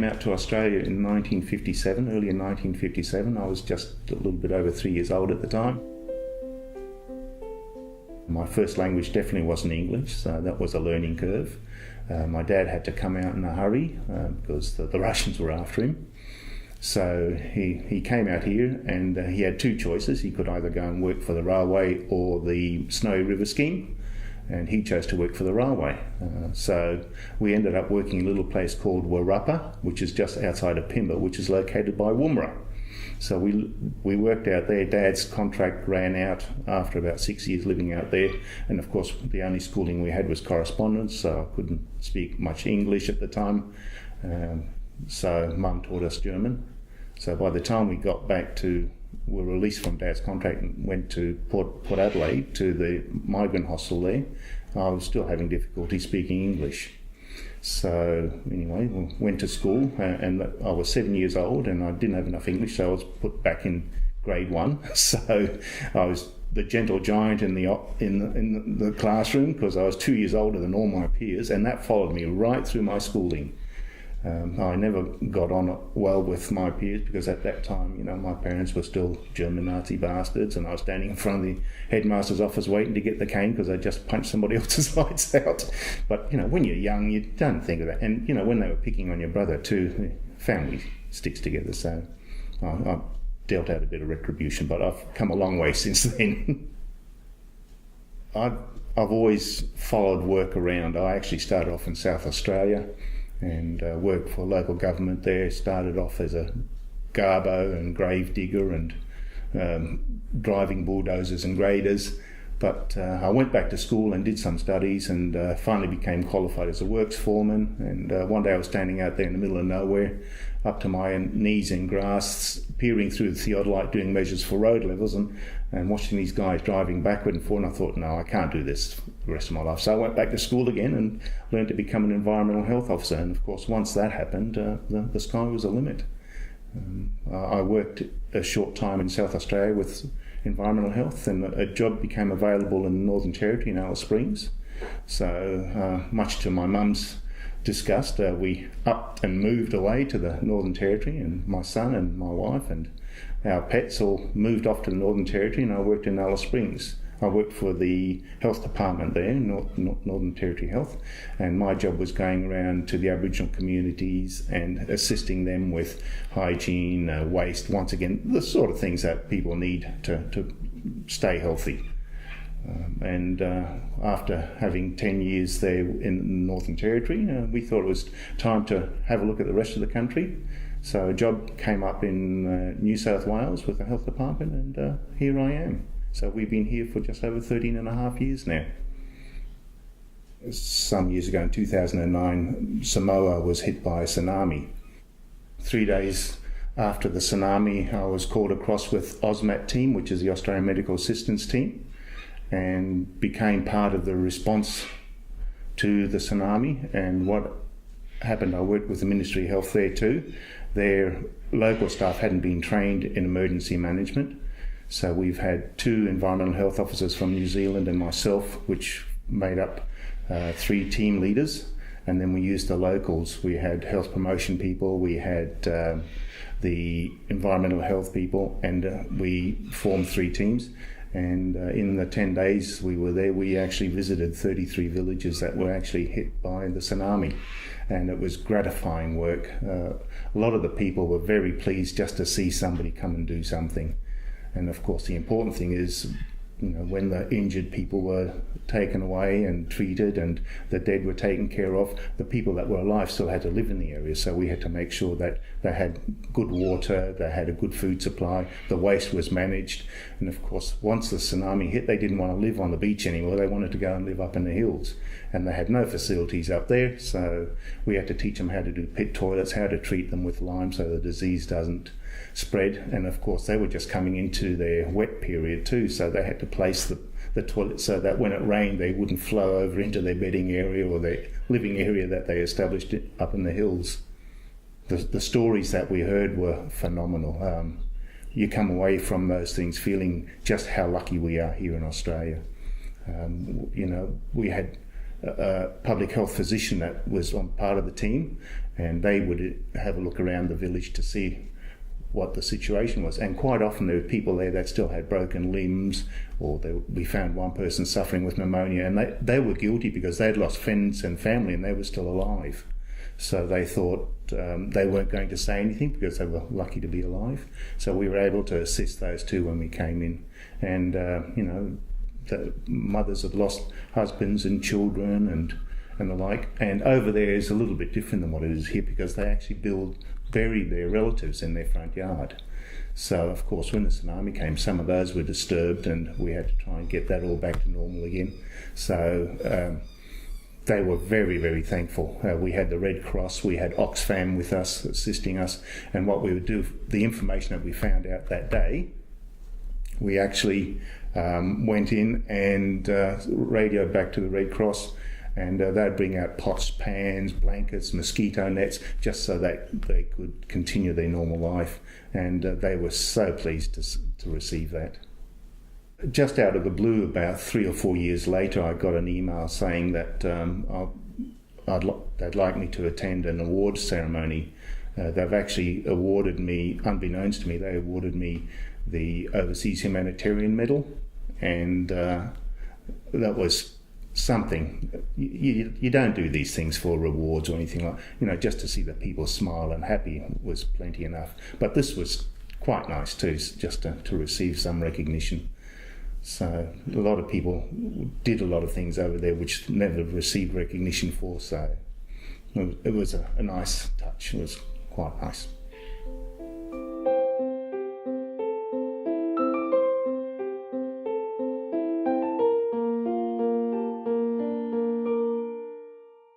came out to Australia in 1957, early in 1957. I was just a little bit over 3 years old at the time. My first language definitely wasn't English, so that was a learning curve. My dad had to come out in a hurry because the Russians were after him. So he came out here, and he had two choices. He could either go and work for the railway or the Snowy River scheme, and he chose to work for the railway. So we ended up working in a little place called Warrapa, which is just outside of Pimba, which is located by Woomera. So we worked out there. Dad's contract ran out after about 6 years living out there, and of course the only schooling we had was correspondence, so I couldn't speak much English at the time. So Mum taught us German. So by the time we got back to, were released from Dad's contract and went to Port Adelaide to the migrant hostel there, I was still having difficulty speaking English. So anyway, we went to school, and I was 7 years old and I didn't have enough English, so I was put back in grade 1. So I was the gentle giant in the classroom because I was 2 years older than all my peers, and that followed me right through my schooling. I never got on well with my peers because at that time, my parents were still German Nazi bastards, and I was standing in front of the headmaster's office waiting to get the cane because I just punched somebody else's lights out. But, when you're young, you don't think of that. And, when they were picking on your brother too, family sticks together. So I dealt out a bit of retribution, but I've come a long way since then. I've always followed work around. I actually started off in South Australia and worked for local government there. Started off as a garbo and grave digger and driving bulldozers and graders. But I went back to school and did some studies, and finally became qualified as a works foreman. And one day I was standing out there in the middle of nowhere, up to my knees in grass, peering through the theodolite, doing measures for road levels, and watching these guys driving backward and forward. And I thought, no, I can't do this the rest of my life. So I went back to school again and learned to become an environmental health officer. And of course, once that happened, the sky was the limit. I worked a short time in South Australia with environmental health, and a job became available in the Northern Territory in Alice Springs. So much to my mum's disgust, we upped and moved away to the Northern Territory, and my son and my wife and our pets all moved off to the Northern Territory, and I worked in Alice Springs. I worked for the health department there, Northern Territory Health, and my job was going around to the Aboriginal communities and assisting them with hygiene, waste, once again, the sort of things that people need to stay healthy. And after having 10 years there in the Northern Territory, we thought it was time to have a look at the rest of the country. So a job came up in New South Wales with the health department, and here I am. So we've been here for just over 13 and a half years now. Some years ago in 2009, Samoa was hit by a tsunami. 3 days after the tsunami, I was called across with AUSMAT team, which is the Australian Medical Assistance Team, and became part of the response to the tsunami. And what happened, I worked with the Ministry of Health there too. Their local staff hadn't been trained in emergency management. So we've had 2 environmental health officers from New Zealand and myself, which made up 3 team leaders. And then we used the locals. We had health promotion people, we had the environmental health people, and we formed 3 teams. And in the 10 days we were there, we actually visited 33 villages that were actually hit by the tsunami. And it was gratifying work. A lot of the people were very pleased just to see somebody come and do something. And of course, the important thing is, when the injured people were taken away and treated and the dead were taken care of, the people that were alive still had to live in the area. So we had to make sure that they had good water, they had a good food supply, the waste was managed. And of course, once the tsunami hit, they didn't want to live on the beach anymore. They wanted to go and live up in the hills. And they had no facilities up there. So we had to teach them how to do pit toilets, how to treat them with lime so the disease doesn't spread. And of course, they were just coming into their wet period too, so they had to place the toilet so that when it rained they wouldn't flow over into their bedding area or their living area that they established up in the hills. The stories that we heard were phenomenal. You come away from those things feeling just how lucky we are here in Australia. We had a public health physician that was on part of the team, and they would have a look around the village to see what the situation was. And quite often there were people there that still had broken limbs, or we found one person suffering with pneumonia, and they were guilty because they'd lost friends and family and they were still alive. So they thought they weren't going to say anything because they were lucky to be alive. So we were able to assist those two when we came in. And, the mothers had lost husbands and children and the like. And over there is a little bit different than what it is here, because they actually bury their relatives in their front yard. So, of course, when the tsunami came, some of those were disturbed, and we had to try and get that all back to normal again. So they were very, very thankful. We had the Red Cross, we had Oxfam with us, assisting us, and what we would do, the information that we found out that day, we actually went in and radioed back to the Red Cross, and they'd bring out pots, pans, blankets, mosquito nets, just so that they could continue their normal life. And they were so pleased to receive that. Just out of the blue, about 3 or 4 years later, I got an email saying that they'd like me to attend an awards ceremony. They've actually awarded me, unbeknownst to me, they awarded me the Overseas Humanitarian Medal, and that was something. You don't do these things for rewards or anything like, just to see the people smile and happy was plenty enough. But this was quite nice too, just to receive some recognition. So a lot of people did a lot of things over there which never received recognition for, so it was a nice touch. It was quite nice.